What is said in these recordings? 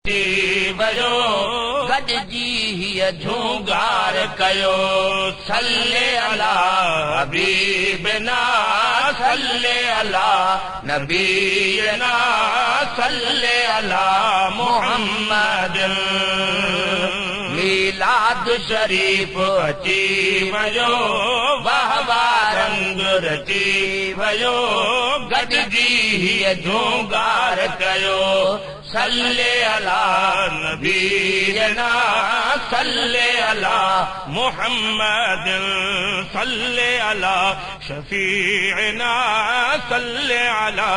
अची वयो गॾिजी हीअ झूंगार कयो सल्ले अला हबीबना सल्ले अला नबीना सल्ले अला मुहम्मद मीलाद शरीफ अची वयो वाह वाह रंग रची वयो गॾिजी हीअ झूंगार कयो सल्ले अला नबीना सल्ले अला मुहम्मद सल्ले अला शफीअना सल्ले अला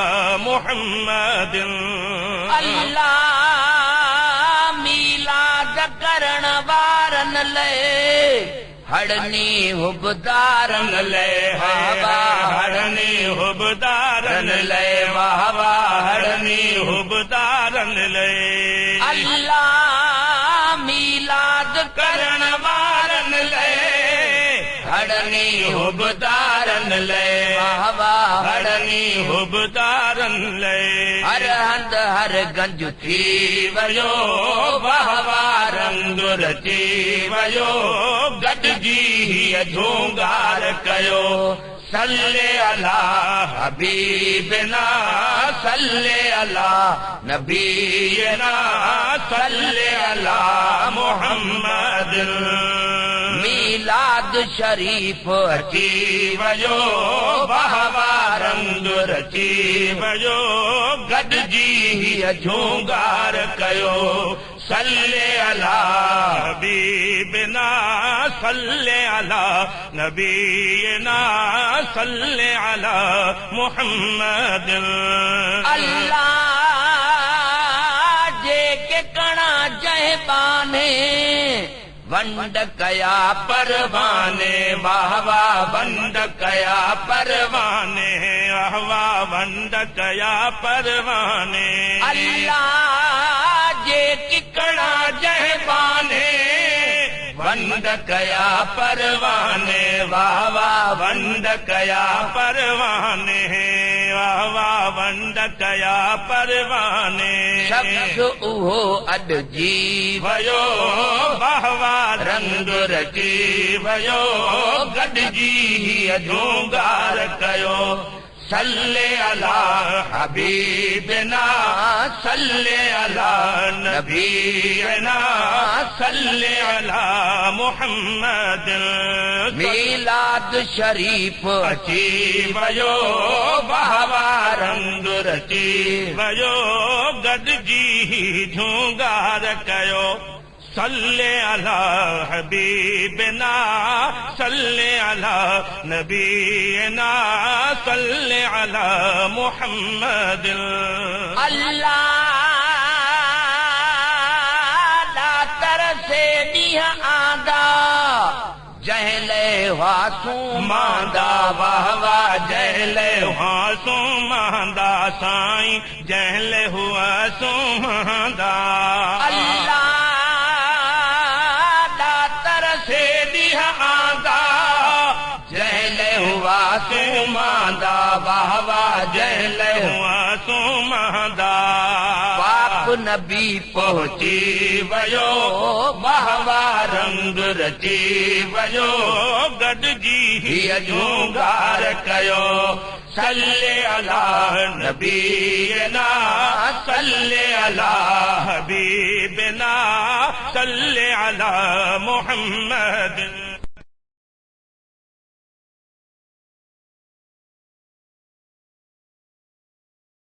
मुहम्मद अल्लाह मीलाद करण वारन लाइ हड़नी हुबदारन लाइ हड़नी हुबदारन लाइ वाह वाह हड़नी हुबदारन लाइ अल्लाह मीलाद करण वारन लाइ हड़नी हुबदारन लाइ वाह वाह हड़नी हुबदारन लाइ हर हंध हर गंज थी वयो वाह वाह रंग रची वयो गॾिजी हीअ झूंगार कयो सल्ले अला हबीबना सल्ले अला नबीना सल्ले अला मुहम्मद मीलाद शरीफ अची वयो वाह वाह रंग रची वयो गॾिजी हीअ झूंगार कयो सल्ले अला हबीबना सल्ले अला नबीना सल्ले अला मुहम्मद अल्लाह जेके कणा जहबाने वंड कया परवाने वाह वाह वंड कया परवाने वाह वाह वंड कया परवाने अल्लाह जे किकड़ा जहबाने वंड कया परवाने वाह वाह वंड कया परवाने वाह वाह वंड कया परवाने शख्स उहो अॾिजी वयो वाह वाह रंग रची वयो गॾिजी हीअ झूंगार कयो सल्ले अला हबीबना सल्ले अला नबीना सल्ले अला मुहम्मद मीलाद शरीफ अची वयो वाह वाह रंग रची वयो गॾिजी झूंगार कयो सल्ले अला हबीबना सल्ले अला नबीना सल्ले अला मुहम्मद अल्लाह ला तरसे ॾींहं आंदा जहले वासू मांदा वाह वाह जहले वासू मांदा साईं जहले वासू मांदा अल्लाह सुमांदा वाह वाह जहल हुआ सुमांदा बाप नबी पहुंची वयो वाह वाह रंग रची वयो गॾिजी हीअ झूंगार कयो सल्ले अला नबीना सल्ले अला हबीबना सल्ले अला मुहम्मद